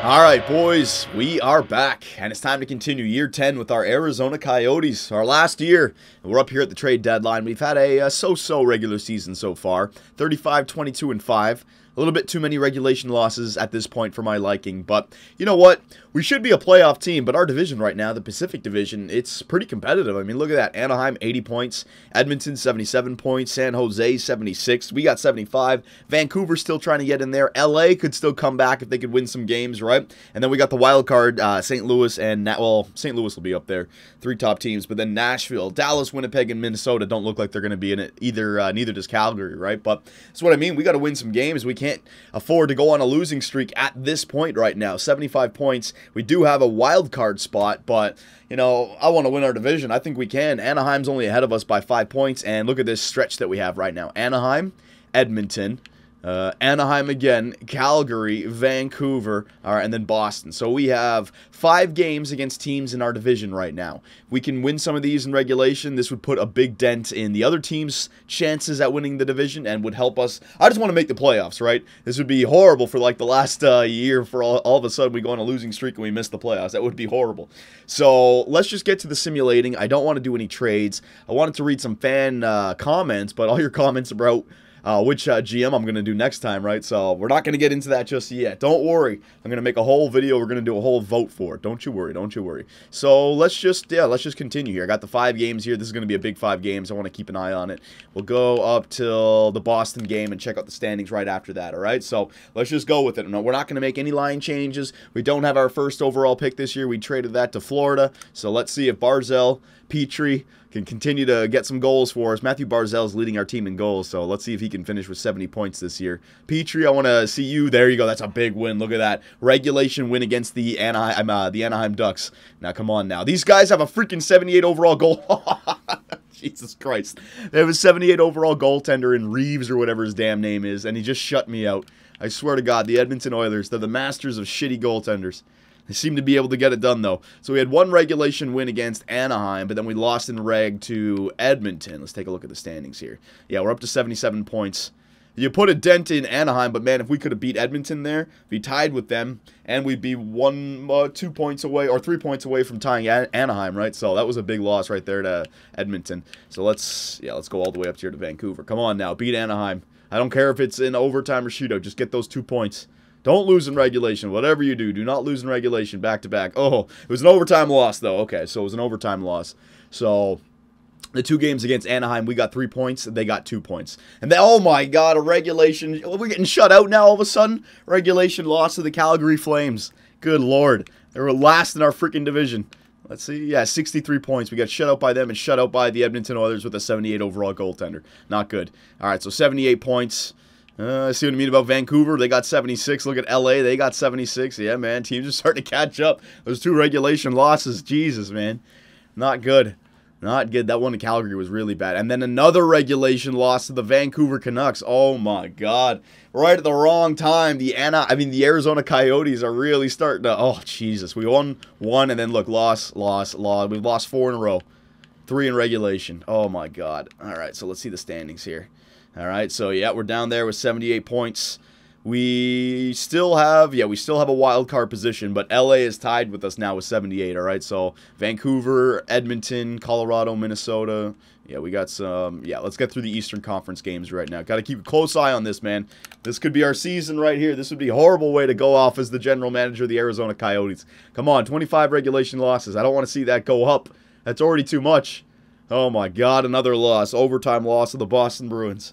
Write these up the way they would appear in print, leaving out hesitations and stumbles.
Alright boys, we are back, and it's time to continue year 10 with our Arizona Coyotes, our last year. We're up here at the trade deadline. We've had a so-so regular season so far, 35, 22, and 5. A little bit too many regulation losses at this point for my liking, but you know what? We should be a playoff team, but our division right now, the Pacific Division, it's pretty competitive. I mean, look at that. Anaheim, 80 points. Edmonton, 77 points. San Jose, 76. We got 75. Vancouver still trying to get in there. LA could still come back if they could win some games, right? And then we got the wild card, St. Louis and, well, St. Louis will be up there. 3 top teams, but then Nashville, Dallas, Winnipeg, and Minnesota don't look like they're going to be in it either. Neither does Calgary, right? But that's what I mean. We got to win some games. We can't afford to go on a losing streak at this point right now. 75 points. We do have a wild card spot, but you know, I want to win our division. I think we can. Anaheim's only ahead of us by 5 points, and look at this stretch that we have right now. Anaheim, Edmonton, Anaheim again, Calgary, Vancouver, all right, and then Boston. So we have 5 games against teams in our division right now. We can win some of these in regulation. This would put a big dent in the other team's chances at winning the division and would help us. I just want to make the playoffs, right? This would be horrible for like the last year for all of a sudden we go on a losing streak and we miss the playoffs. That would be horrible. So let's just get to the simulating. I don't want to do any trades. I wanted to read some fan comments, but all your comments about which GM I'm going to do next time, right? So we're not going to get into that just yet. Don't worry. I'm going to make a whole video. We're going to do a whole vote for it. Don't you worry. Don't you worry. So let's just continue here. I got the 5 games here. This is going to be a big 5 games. I want to keep an eye on it. We'll go up till the Boston game and check out the standings right after that, all right? So let's just go with it. No, we're not going to make any line changes. We don't have our first overall pick this year. We traded that to Florida. So let's see if Barzal, Petrie can continue to get some goals for us. Matthew Barzal is leading our team in goals, so let's see if he can finish with 70 points this year. Petrie, I want to see you. There you go. That's a big win. Look at that. Regulation win against the Anaheim Ducks. Now, come on now. These guys have a freaking 78 overall goal. Jesus Christ. They have a 78 overall goaltender in Reeves or whatever his damn name is, and he just shut me out. I swear to God, the Edmonton Oilers, they're the masters of shitty goaltenders. They seem to be able to get it done, though. So we had 1 regulation win against Anaheim, but then we lost in reg to Edmonton. Let's take a look at the standings here. Yeah, we're up to 77 points. You put a dent in Anaheim, but man, if we could have beat Edmonton there, be tied with them, and we'd be 2 points away, or 3 points away from tying Anaheim, right? So that was a big loss right there to Edmonton. So let's go all the way up here to Vancouver. Come on now, beat Anaheim. I don't care if it's in overtime or shootout. Just get those 2 points. Don't lose in regulation. Whatever you do, do not lose in regulation back-to-back. Oh, it was an overtime loss, though. Okay, so it was an overtime loss. So the 2 games against Anaheim, we got 3 points. They got 2 points. And then, oh, my God, a regulation. We're getting shut out now all of a sudden. Regulation loss to the Calgary Flames. Good Lord. They were last in our freaking division. Let's see. Yeah, 63 points. We got shut out by them and shut out by the Edmonton Oilers with a 78 overall goaltender. Not good. All right, so 78 points. I see what I mean about Vancouver. They got 76. Look at LA. They got 76. Yeah, man. Teams are starting to catch up. Those 2 regulation losses. Jesus, man. Not good. Not good. That one in Calgary was really bad. And then another regulation loss to the Vancouver Canucks. Oh, my God. Right at the wrong time. The Arizona Coyotes are really starting to... Oh, Jesus. We won 1 and then, look, loss. We've lost 4 in a row. 3 in regulation. Oh, my God. All right, so let's see the standings here. All right, so yeah, we're down there with 78 points. We still have a wild card position, but LA is tied with us now with 78, all right? So Vancouver, Edmonton, Colorado, Minnesota. Yeah, we got some, yeah, let's get through the Eastern Conference games right now. Got to keep a close eye on this, man. This could be our season right here. This would be a horrible way to go off as the general manager of the Arizona Coyotes. Come on, 25 regulation losses. I don't want to see that go up. That's already too much. Oh, my God, another loss. Overtime loss of the Boston Bruins.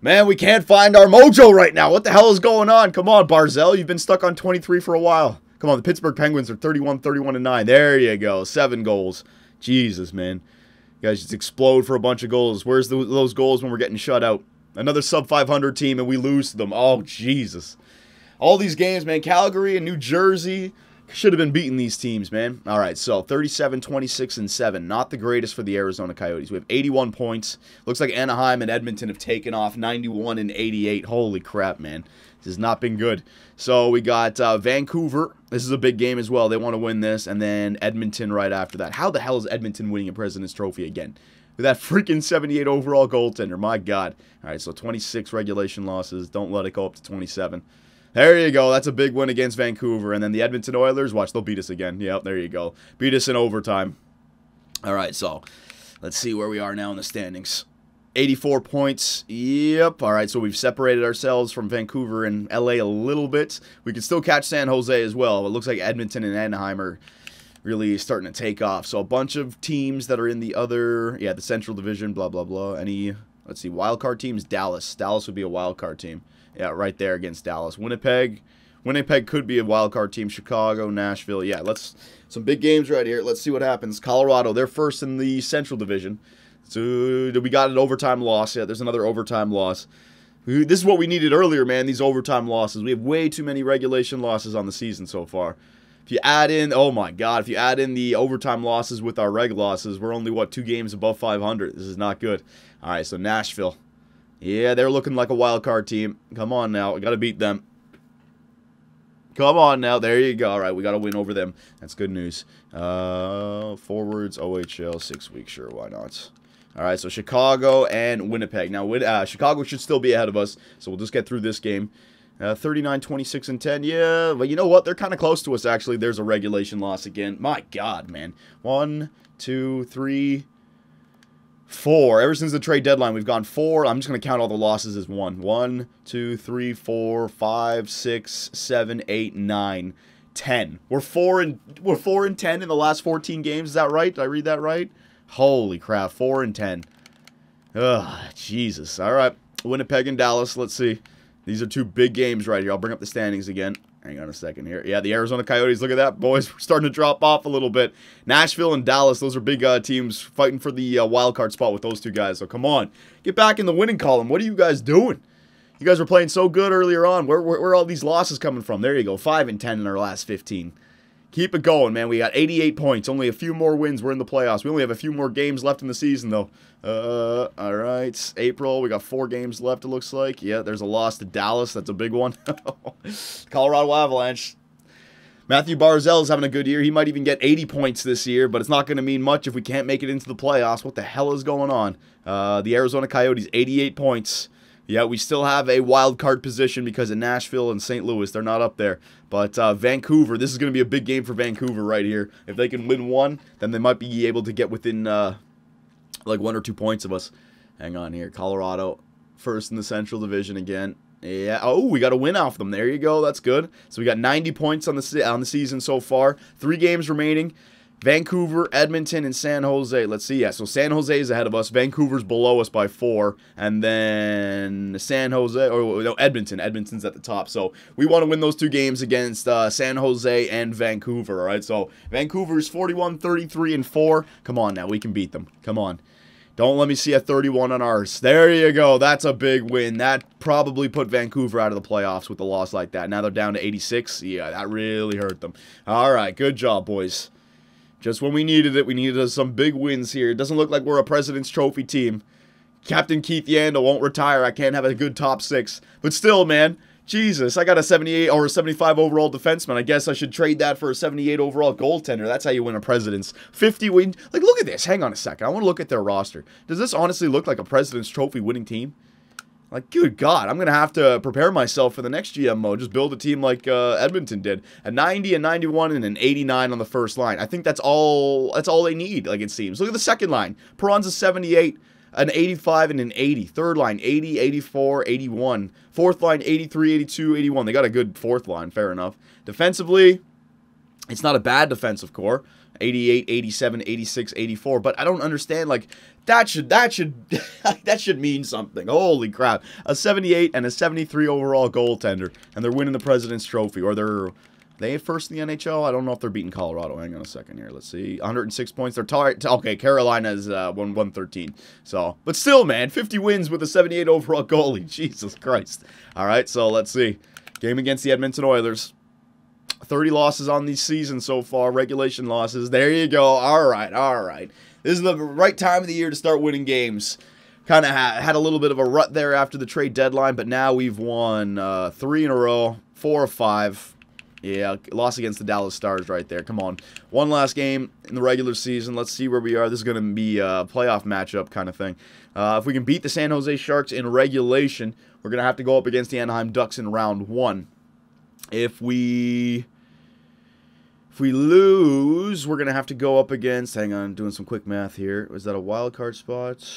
Man, we can't find our mojo right now. What the hell is going on? Come on, Barzal. You've been stuck on 23 for a while. Come on, the Pittsburgh Penguins are 31-9. There you go. 7 goals. Jesus, man. You guys just explode for a bunch of goals. Where's those goals when we're getting shut out? Another sub-500 team and we lose to them. Oh, Jesus. All these games, man. Calgary and New Jersey... Should have been beating these teams, man. All right, so 37, 26, and 7. Not the greatest for the Arizona Coyotes. We have 81 points. Looks like Anaheim and Edmonton have taken off 91 and 88. Holy crap, man. This has not been good. So we got Vancouver. This is a big game as well. They want to win this. And then Edmonton right after that. How the hell is Edmonton winning a President's Trophy again? With that freaking 78 overall goaltender. My God. All right, so 26 regulation losses. Don't let it go up to 27. There you go. That's a big win against Vancouver. And then the Edmonton Oilers, watch, they'll beat us again. Yep, there you go. Beat us in overtime. All right, so let's see where we are now in the standings. 84 points. Yep. All right, so we've separated ourselves from Vancouver and LA a little bit. We can still catch San Jose as well. It looks like Edmonton and Anaheim are really starting to take off. So a bunch of teams that are in the other, the Central Division, blah, blah, blah. Let's see, wildcard teams, Dallas. Dallas would be a wildcard team. Yeah, right there against Dallas. Winnipeg could be a wildcard team. Chicago, Nashville. Yeah, some big games right here. Let's see what happens. Colorado, they're first in the Central Division. So we got an overtime loss. Yeah, there's another overtime loss. This is what we needed earlier, man, these overtime losses. We have way too many regulation losses on the season so far. If you add in, oh my God, if you add in the overtime losses with our reg losses, we're only, what, 2 games above 500. This is not good. All right, so Nashville. Yeah, they're looking like a wild card team. Come on now, we got to beat them. Come on now, there you go. All right, we got to win over them. That's good news. Forwards, OHL, 6 weeks, sure, why not? All right, so Chicago and Winnipeg. Now, Chicago should still be ahead of us, so we'll just get through this game. 39, 26, and 10. Yeah, but you know what? They're kind of close to us, actually. There's a regulation loss again. My God, man. 1, 2, 3, 4. Ever since the trade deadline, we've gone 4. I'm just going to count all the losses as 1. 1, 2, 3, 4, 5, 6, 7, 8, 9, 10. We're 4 and 10 in the last 14 games. Is that right? Did I read that right? Holy crap, 4 and 10. Ugh, Jesus. All right, Winnipeg and Dallas. Let's see. These are 2 big games right here. I'll bring up the standings again. Hang on a second here. Yeah, the Arizona Coyotes. Look at that, boys. We're starting to drop off a little bit. Nashville and Dallas. Those are big teams fighting for the wild card spot with those 2 guys. So come on, get back in the winning column. What are you guys doing? You guys were playing so good earlier on. Where are all these losses coming from? There you go. 5 and 10 in our last 15. Keep it going, man. We got 88 points. Only a few more wins. We're in the playoffs. We only have a few more games left in the season, though. All right. April, we got 4 games left, it looks like. Yeah, there's a loss to Dallas. That's a big one. Colorado Avalanche. Matthew Barzal is having a good year. He might even get 80 points this year, but it's not going to mean much if we can't make it into the playoffs. What the hell is going on? The Arizona Coyotes, 88 points. Yeah, we still have a wild card position because of Nashville and St. Louis. They're not up there. But Vancouver, this is going to be a big game for Vancouver right here. If they can win 1, then they might be able to get within like 1 or 2 points of us. Hang on here. Colorado, first in the Central Division again. Yeah. Oh, we got a win off them. There you go. That's good. So we got 90 points on the season so far. 3 games remaining. Vancouver, Edmonton, and San Jose. Let's see. Yeah, so San Jose is ahead of us. Vancouver's below us by 4. And then San Jose, or no, Edmonton. Edmonton's at the top. So we want to win those 2 games against San Jose and Vancouver, all right? So Vancouver's 41, 33, and 4. Come on now. We can beat them. Come on. Don't let me see a 31 on ours. There you go. That's a big win. That probably put Vancouver out of the playoffs with a loss like that. Now they're down to 86. Yeah, that really hurt them. All right. Good job, boys. Just when we needed it, we needed some big wins here. It doesn't look like we're a President's Trophy team. Captain Keith Yandel won't retire. I can't have a good top 6. But still, man, Jesus, I got a 78 or a 75 overall defenseman. I guess I should trade that for a 78 overall goaltender. That's how you win a President's. 50 win. Like, look at this. Hang on a second. I want to look at their roster. Does this honestly look like a President's Trophy winning team? Like, good God, I'm going to have to prepare myself for the next GMO. Just build a team like Edmonton did. A 90, a 91, and an 89 on the first line. I think that's all they need, like it seems. Look at the second line. Perron's a 78, an 85, and an 80. Third line, 80, 84, 81. Fourth line, 83, 82, 81. They got a good fourth line, fair enough. Defensively, it's not a bad defensive core. 88, 87, 86, 84, but I don't understand, like, that should mean something. Holy crap. A 78 and a 73 overall goaltender, and they're winning the President's Trophy, or they first in the NHL? I don't know if they're beating Colorado. Hang on a second here. Let's see. 106 points. They're okay, Carolina is 113. So, but still, man, 50 wins with a 78 overall goalie. Jesus Christ. All right, so let's see. Game against the Edmonton Oilers. 30 losses on the season so far, regulation losses. There you go. All right, all right. This is the right time of the year to start winning games. Kind of had a little bit of a rut there after the trade deadline, but now we've won 3 in a row, 4 of 5. Yeah, loss against the Dallas Stars right there. Come on. One last game in the regular season. Let's see where we are. This is going to be a playoff matchup kind of thing. If we can beat the San Jose Sharks in regulation, we're going to have to go up against the Anaheim Ducks in round 1. If we lose, we're going to have to go up against, hang on, doing some quick math here. Was that a wild card spot?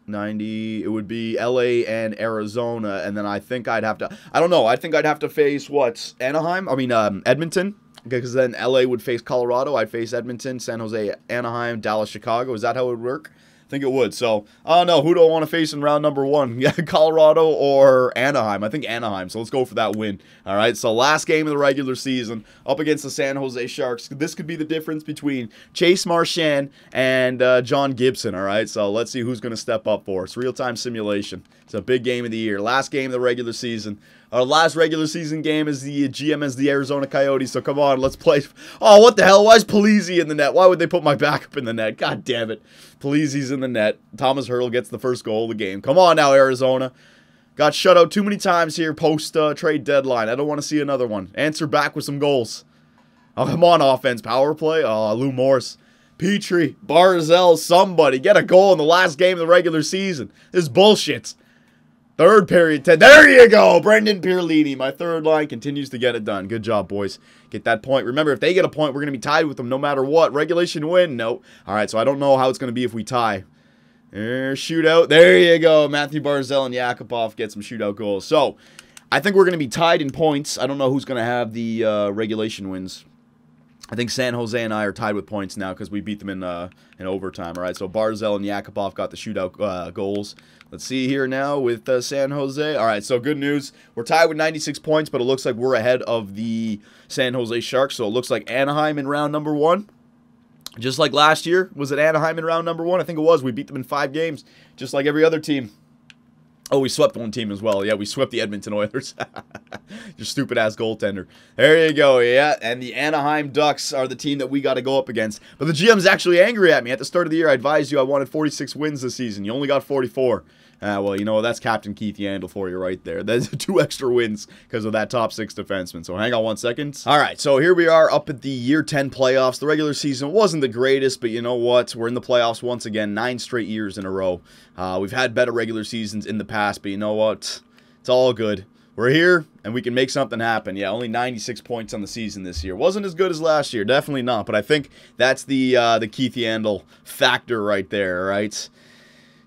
90, it would be LA and Arizona, and then I think I'd have to, I don't know, I think I'd have to face, what, Anaheim? I mean, Edmonton? Okay, because then LA would face Colorado, I'd face Edmonton, San Jose, Anaheim, Dallas, Chicago. Is that how it would work? I think it would. So, I don't know. Who do I want to face in round number 1? Yeah, Colorado or Anaheim? I think Anaheim. So, let's go for that win. All right. So, last game of the regular season up against the San Jose Sharks. This could be the difference between Chase Marchand and John Gibson. All right. So, let's see who's going to step up for us. Real-time simulation. It's a big game of the year. Last game of the regular season. Our last regular season game is the GM as the Arizona Coyotes, so come on, let's play. Oh, what the hell? Why is Polizzi in the net? Why would they put my backup in the net? God damn it. Polizzi's in the net. Thomas Hertl gets the first goal of the game. Come on now, Arizona. Got shut out too many times here post-trade deadline. I don't want to see another one. Answer back with some goals. Oh, come on, offense. Power play. Oh, Lou Morris. Petrie. Barzal. Somebody. Get a goal in the last game of the regular season. This is bullshit. Third period, 10. There you go. Brendan Pierlini. My third line continues to get it done. Good job, boys. Get that point. Remember, if they get a point, we're going to be tied with them no matter what. Regulation win? No. All right, so I don't know how it's going to be if we tie. Shootout. There you go. Matthew Barzal and Yakupov get some shootout goals. So, I think we're going to be tied in points. I don't know who's going to have the regulation wins. I think San Jose and I are tied with points now because we beat them in overtime. All right, so Barzal and Yakupov got the shootout goals. Let's see here now with San Jose. All right, so good news. We're tied with 96 points, but it looks like we're ahead of the San Jose Sharks. So it looks like Anaheim in round number 1. Just like last year. Was it Anaheim in round number 1? I think it was. We beat them in 5 games, just like every other team. Oh, we swept one team as well. Yeah, we swept the Edmonton Oilers. Your stupid-ass goaltender. There you go, yeah. And the Anaheim Ducks are the team that we got to go up against. But the GM's actually angry at me. At the start of the year, I advised you I wanted 46 wins this season. You only got 44. Well, you know, that's Captain Keith Yandel for you right there. That's 2 extra wins because of that top 6 defenseman. So hang on 1 second. All right, so here we are up at the Year 10 playoffs. The regular season wasn't the greatest, but you know what? We're in the playoffs once again, 9 straight years in a row. We've had better regular seasons in the past, but you know what? It's all good. We're here, and we can make something happen. Yeah, only 96 points on the season this year. Wasn't as good as last year. Definitely not, but I think that's the Keith Yandel factor right there, right?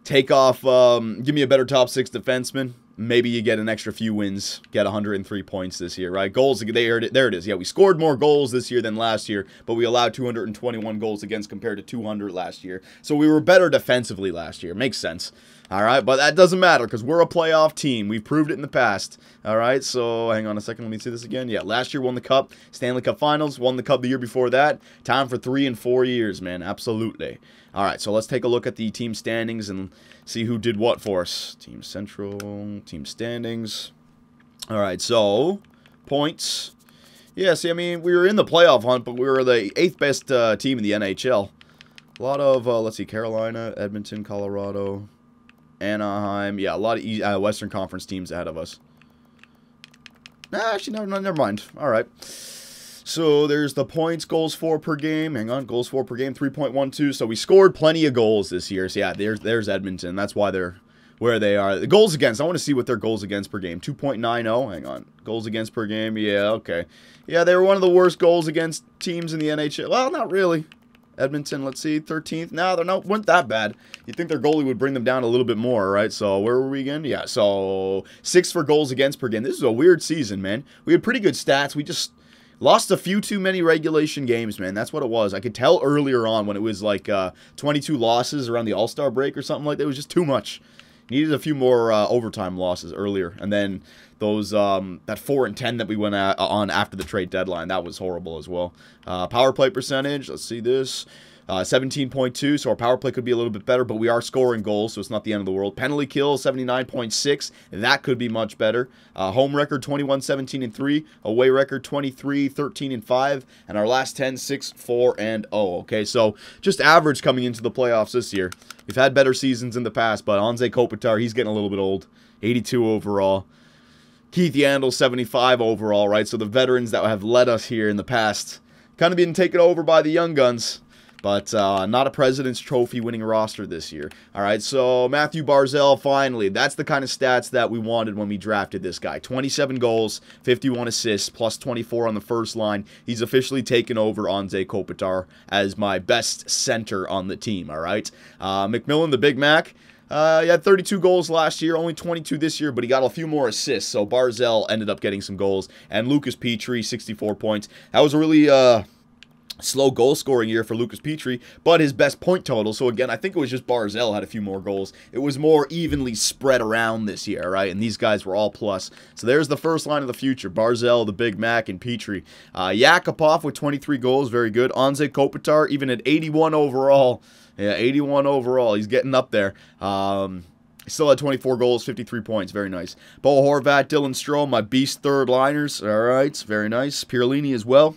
Take off, give me a better top 6 defenseman. Maybe you get an extra few wins, get 103 points this year, right? Goals, there it is. Yeah, we scored more goals this year than last year, but we allowed 221 goals against compared to 200 last year. So we were better defensively last year. Makes sense. All right, but that doesn't matter because we're a playoff team. We've proved it in the past. All right, so hang on a second. Let me see this again. Yeah, last year won the Cup, Stanley Cup Finals, won the Cup the year before that. Time for 3 and 4 years, man. Absolutely. All right, so let's take a look at the team standings and see who did what for us. Team Central, team standings. All right, so points. Yeah, see, I mean, we were in the playoff hunt, but we were the 8th best team in the NHL. A lot of, let's see, Carolina, Edmonton, Colorado, Anaheim. Yeah, a lot of Western Conference teams ahead of us. Actually, no, never mind. All right. So there's the points, goals for per game. Hang on, goals for per game, 3.12. So we scored plenty of goals this year. So yeah, there's Edmonton. That's why they're where they are. The goals against, I want to see what their goals against per game. 2.90. Hang on. Goals against per game. Yeah, okay. Yeah, they were one of the worst goals against teams in the NHL. Well, not really. Edmonton, let's see, 13th. No, weren't that bad. You'd think their goalie would bring them down a little bit more, right? So where were we again? Yeah, so 6 for goals against per game. This is a weird season, man. We had pretty good stats. We just lost a few too many regulation games, man. That's what it was. I could tell earlier on when it was like 22 losses around the All-Star break or something like that. It was just too much. Needed a few more overtime losses earlier. And then those that 4 and 10 that we went on after the trade deadline, that was horrible as well. Power play percentage, let's see this. 17.2, so our power play could be a little bit better, but we are scoring goals, so it's not the end of the world. Penalty kill, 79.6, that could be much better. Home record, 21, 17, and 3. Away record, 23, 13, and 5. And our last 10, 6, 4, and 0. Okay, so just average coming into the playoffs this year. We've had better seasons in the past, but Anze Kopitar, he's getting a little bit old. 82 overall. Keith Yandel, 75 overall, right? So the veterans that have led us here in the past kind of been taken over by the young guns. But not a President's Trophy winning roster this year. All right, so Matthew Barzal, finally. That's the kind of stats that we wanted when we drafted this guy. 27 goals, 51 assists, plus 24 on the first line. He's officially taken over Anze Kopitar as my best center on the team, all right? McMillan, the Big Mac. He had 32 goals last year, only 22 this year, but he got a few more assists, so Barzal ended up getting some goals. And Lucas Petrie, 64 points. That was a really slow goal scoring year for Lucas Petrie, but his best point total. So again, I think it was just Barzal had a few more goals. It was more evenly spread around this year, right? And these guys were all plus. So there's the first line of the future. Barzal, the Big Mac, and Petrie. Yakupov with 23 goals, very good. Anze Kopitar, even at 81 overall. Yeah, 81 overall. He's getting up there. Still had 24 goals, 53 points. Very nice. Bo Horvat, Dylan Strome, my beast third liners. All right, very nice. Pierlini as well.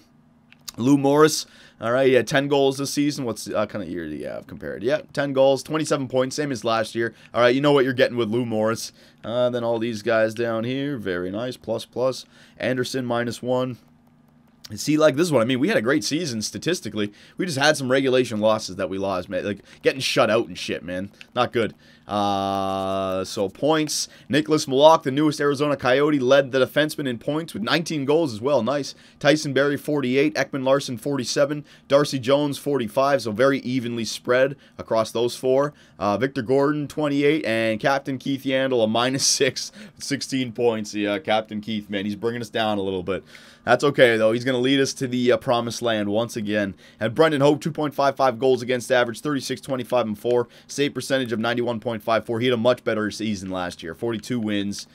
Lou Morris, all right, he had 10 goals this season. What's kind of year do you have compared? Yeah, 10 goals, 27 points, same as last year. All right, you know what you're getting with Lou Morris. Then all these guys down here, very nice, plus, plus. Anderson, -1. See, like, this is what I mean. We had a great season statistically. We just had some regulation losses that we lost, man. Like, getting shut out and shit, man. Not good. So, points. Nicholas Malak, the newest Arizona Coyote, led the defenseman in points with 19 goals as well. Nice. Tyson Berry, 48. Ekman Larson, 47. Darcy Jones, 45. So, very evenly spread across those four. Victor Gordon, 28. And Captain Keith Yandel, a -6, 16 points. Yeah, Captain Keith, man, he's bringing us down a little bit. That's okay, though. He's going to lead us to the promised land once again. And Brendan Hope, 2.55 goals against average, 36, 25, and 4. Save percentage of 91.54. He had a much better season last year. 42 wins.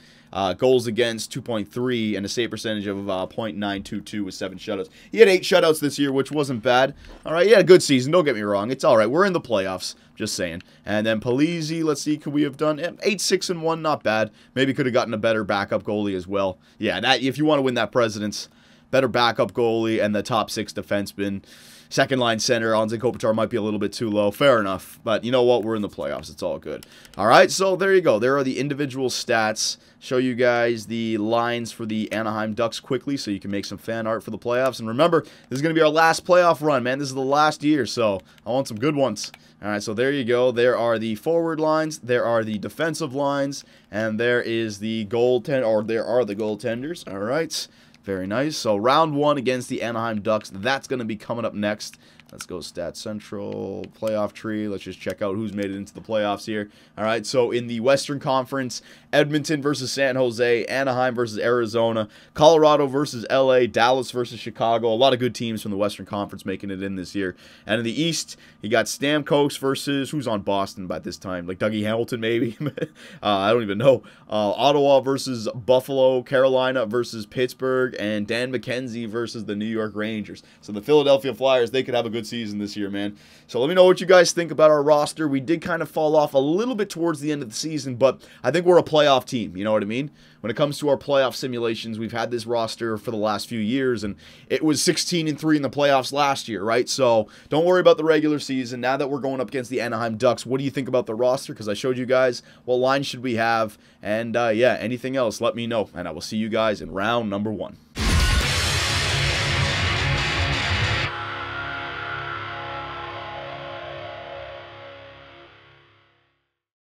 Goals against, 2.3, and a save percentage of .922 with 7 shutouts. He had 8 shutouts this year, which wasn't bad. All right, he had a good season. Don't get me wrong. It's all right. We're in the playoffs. Just saying. And then Palizzi, let's see, could we have done 8, 6, and 1? Not bad. Maybe could have gotten a better backup goalie as well. Yeah, that if you want to win that President's, better backup goalie and the top 6 defenseman. Second line center, Anze Kopitar might be a little bit too low. Fair enough. But you know what? We're in the playoffs. It's all good. All right, so there you go. There are the individual stats. Show you guys the lines for the Anaheim Ducks quickly so you can make some fan art for the playoffs. And remember, this is going to be our last playoff run, man. This is the last year, so I want some good ones. All right, so there you go. There are the forward lines, there are the defensive lines, and there is the there are the goaltenders. All right. Very nice. So round 1 against the Anaheim Ducks. That's going to be coming up next. Let's go Stat Central, playoff tree. Let's just check out who's made it into the playoffs here. All right, so in the Western Conference, Edmonton versus San Jose, Anaheim versus Arizona, Colorado versus LA, Dallas versus Chicago. A lot of good teams from the Western Conference making it in this year. And in the East, you got Stamkos versus, who's on Boston by this time? Like Dougie Hamilton, maybe? I don't even know. Ottawa versus Buffalo, Carolina versus Pittsburgh, and Dan McKenzie versus the New York Rangers. So the Philadelphia Flyers, they could have a good season this year, man. So let me know what you guys think about our roster. We did kind of fall off a little bit towards the end of the season, but I think we're a playoff team, you know what I mean? When it comes to our playoff simulations, we've had this roster for the last few years, and it was 16-3 in the playoffs last year, right? So don't worry about the regular season. Now that we're going up against the Anaheim Ducks, what do you think about the roster? Because I showed you guys what line should we have, and yeah, anything else, let me know, and I will see you guys in round number 1.